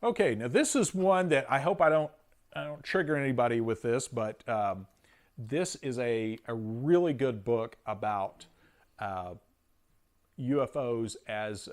Okay, now this is one that I hope I don't trigger anybody with this, but this is a really good book about UFOs as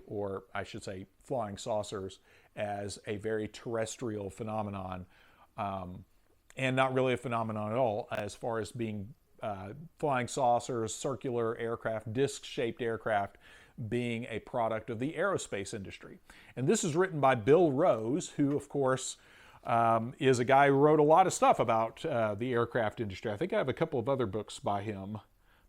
or I should say, flying saucers as a very terrestrial phenomenon, and not really a phenomenon at all, as far as being flying saucers, circular aircraft, disc-shaped aircraft, being a product of the aerospace industry. And this is written by Bill Rose, who, of course, is a guy who wrote a lot of stuff about the aircraft industry. I think I have a couple of other books by him,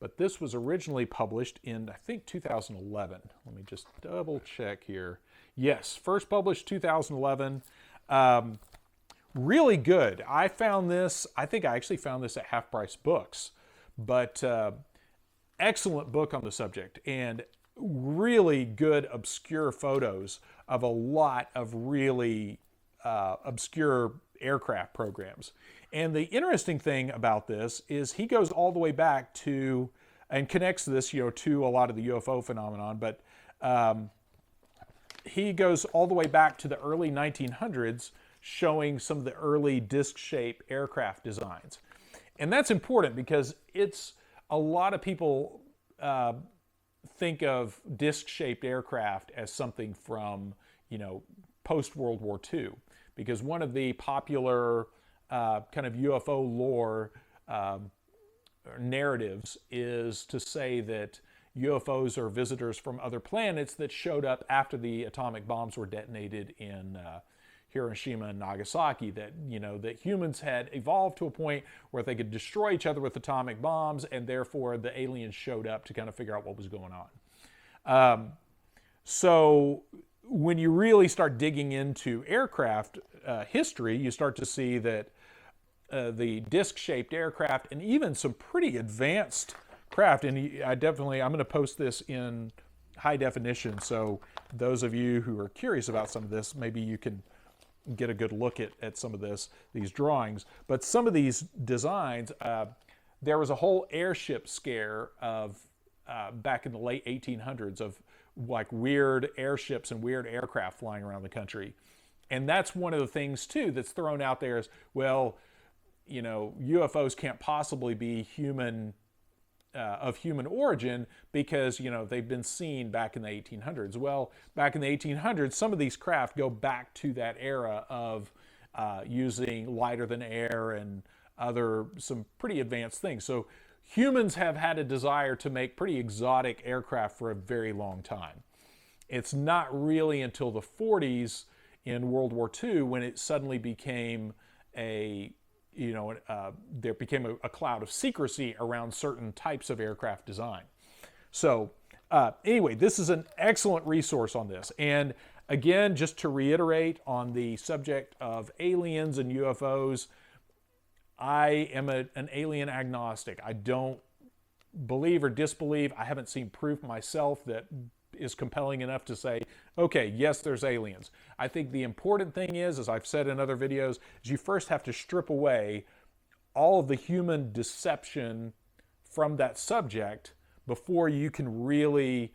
but this was originally published in, I think, 2011. Let me just double check here. Yes, first published 2011. Really good. I found this, I think I actually found this at Half Price Books, but excellent book on the subject, and really good obscure photos of a lot of really obscure aircraft programs. And the interesting thing about this is he goes all the way back to, and connects this, to a lot of the UFO phenomenon, but he goes all the way back to the early 1900s, showing some of the early disc-shaped aircraft designs. And that's important because it's a lot of people think of disc-shaped aircraft as something from, post-World War II. Because one of the popular kind of UFO lore narratives is to say that UFOs are visitors from other planets that showed up after the atomic bombs were detonated in Hiroshima and Nagasaki, that that humans had evolved to a point where they could destroy each other with atomic bombs, and therefore the aliens showed up to kind of figure out what was going on. So when you really start digging into aircraft history, you start to see that the disc-shaped aircraft, and even some pretty advanced craft, and I'm going to post this in high definition, so those of you who are curious about some of this, maybe you can get a good look at some of these drawings. But some of these designs, there was a whole airship scare of back in the late 1800s of like weird airships and weird aircraft flying around the country. And that's one of the things too that's thrown out there is, well, UFOs can't possibly be human, of human origin, because they've been seen back in the 1800s. Well, back in the 1800s, some of these craft go back to that era of using lighter than air and some pretty advanced things. So humans have had a desire to make pretty exotic aircraft for a very long time. It's not really until the 40s in World War II when it suddenly became there became a cloud of secrecy around certain types of aircraft design. So anyway, this is an excellent resource on this. And again, just to reiterate on the subject of aliens and UFOs, I am an alien agnostic. I don't believe or disbelieve. I haven't seen proof myself that is compelling enough to say, okay, yes, there's aliens. I think the important thing is, as I've said in other videos, is you first have to strip away all of the human deception from that subject before you can really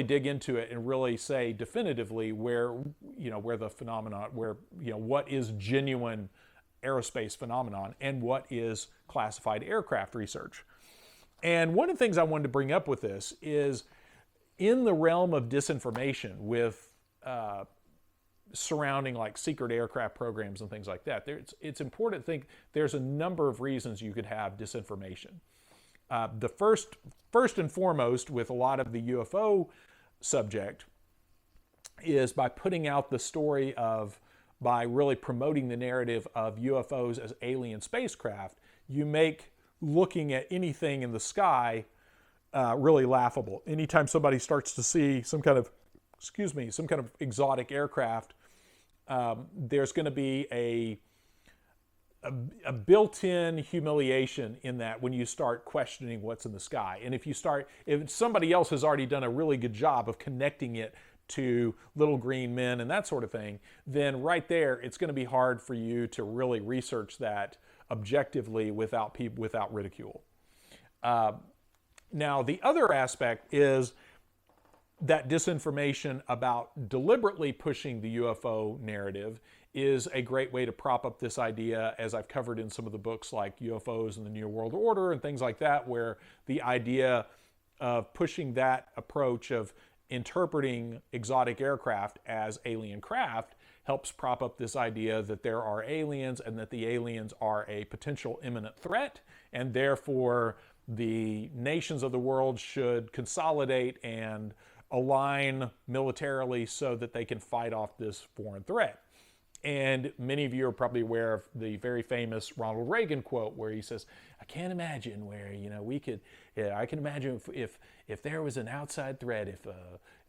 dig into it and really say definitively where the phenomenon, what is genuine aerospace phenomenon and what is classified aircraft research. And one of the things I wanted to bring up with this is, in the realm of disinformation with surrounding like secret aircraft programs and things like that, it's important to think there's a number of reasons you could have disinformation. The first and foremost with a lot of the UFO subject is by putting out the story by really promoting the narrative of UFOs as alien spacecraft, you make looking at anything in the sky really laughable. Anytime somebody starts to see some kind of exotic aircraft, there's going to be a built-in humiliation in that when you start questioning what's in the sky. And if somebody else has already done a really good job of connecting it to little green men and that sort of thing, then right there, it's going to be hard for you to really research that objectively without ridicule. Now, the other aspect is that disinformation about deliberately pushing the UFO narrative is a great way to prop up this idea, as I've covered in some of the books like UFOs and the New World Order and things like that, where the idea of pushing that approach of interpreting exotic aircraft as alien craft helps prop up this idea that there are aliens and that the aliens are a potential imminent threat, and therefore the nations of the world should consolidate and align militarily so that they can fight off this foreign threat. And many of you are probably aware of the very famous Ronald Reagan quote where he says, I can't imagine where, I can imagine if there was an outside threat,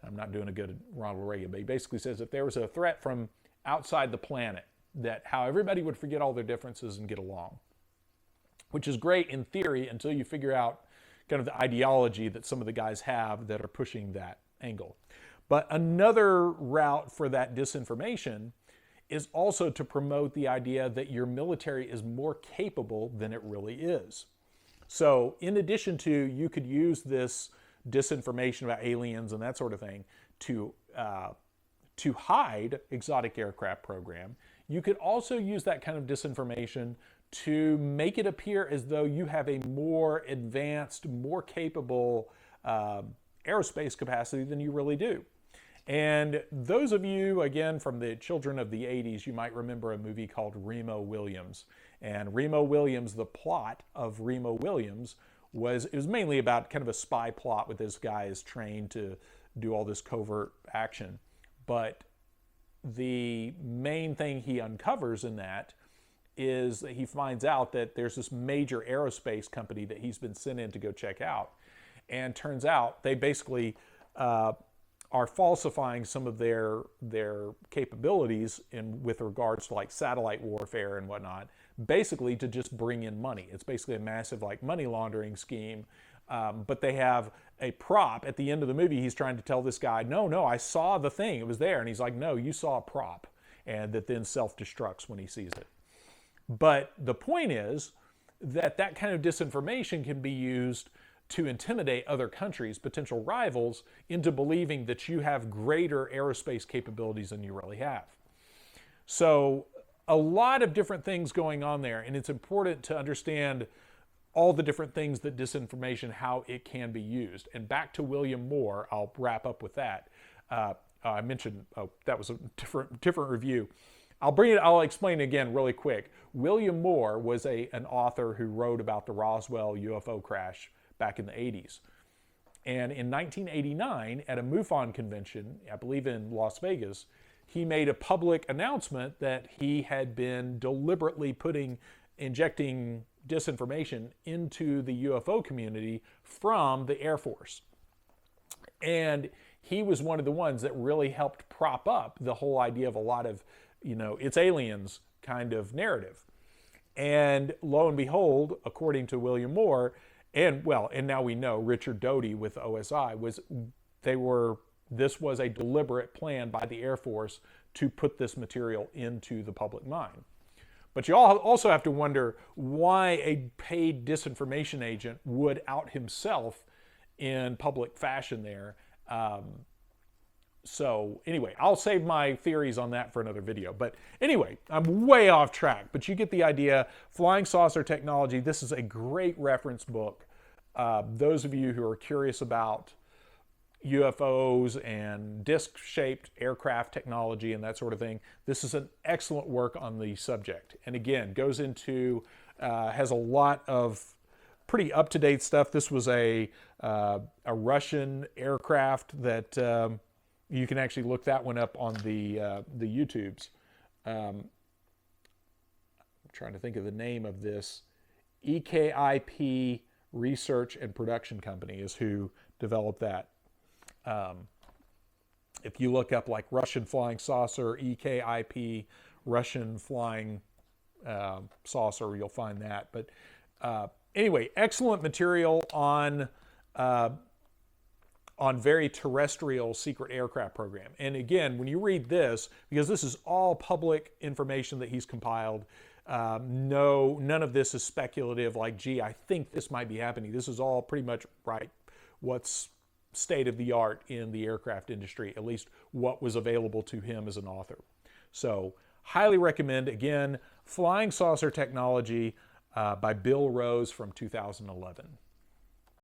I'm not doing a good Ronald Reagan, but he basically says if there was a threat from outside the planet, that how everybody would forget all their differences and get along. Which is great in theory until you figure out kind of the ideology that some of the guys have that are pushing that angle. But another route for that disinformation is also to promote the idea that your military is more capable than it really is. So in addition to, you could use this disinformation about aliens and that sort of thing to hide exotic aircraft program, you could also use that kind of disinformation to make it appear as though you have a more advanced, more capable aerospace capacity than you really do. And those of you, again, from the children of the 80s, you might remember a movie called Remo Williams. And Remo Williams, the plot of Remo Williams was mainly about kind of a spy plot with this guy is trained to do all this covert action. But the main thing he uncovers in that is that he finds out that there's this major aerospace company that he's been sent in to go check out. And turns out they basically are falsifying some of their capabilities with regards to like satellite warfare and whatnot, basically to just bring in money. It's basically a massive like money laundering scheme. But they have a prop at the end of the movie. He's trying to tell this guy, no, I saw the thing. It was there. And he's like, no, you saw a prop. And that then self-destructs when he sees it. But the point is that that kind of disinformation can be used to intimidate other countries, potential rivals, into believing that you have greater aerospace capabilities than you really have. So a lot of different things going on there, and it's important to understand all the different things that disinformation, how it can be used. And back to William Moore, I'll wrap up with that. I mentioned, that was a different review. I'll explain again really quick. William Moore was an author who wrote about the Roswell UFO crash back in the 80s. And in 1989, at a MUFON convention, I believe in Las Vegas, he made a public announcement that he had been deliberately injecting disinformation into the UFO community from the Air Force. And he was one of the ones that really helped prop up the whole idea of a lot of, it's aliens kind of narrative. And lo and behold, according to William Moore, and now we know Richard Doty with OSI this was a deliberate plan by the Air Force to put this material into the public mind. But you also have to wonder why a paid disinformation agent would out himself in public fashion there. So anyway, I'll save my theories on that for another video. But anyway, I'm way off track, but you get the idea. Flying Saucer Technology, this is a great reference book. Those of you who are curious about UFOs and disc-shaped aircraft technology and that sort of thing, this is an excellent work on the subject. And again, goes into, has a lot of pretty up-to-date stuff. This was a Russian aircraft that you can actually look that one up on the YouTubes. I'm trying to think of the name of this. EKIP Research and Production Company is who developed that. If you look up like Russian flying saucer, EKIP, Russian flying saucer, you'll find that. But anyway, excellent material on very terrestrial secret aircraft program. And again, when you read this, because this is all public information that he's compiled, none of this is speculative like, gee, I think this might be happening. This is all pretty much right, what's state of the art in the aircraft industry, at least what was available to him as an author. So highly recommend, again, Flying Saucer Technology by Bill Rose from 2011.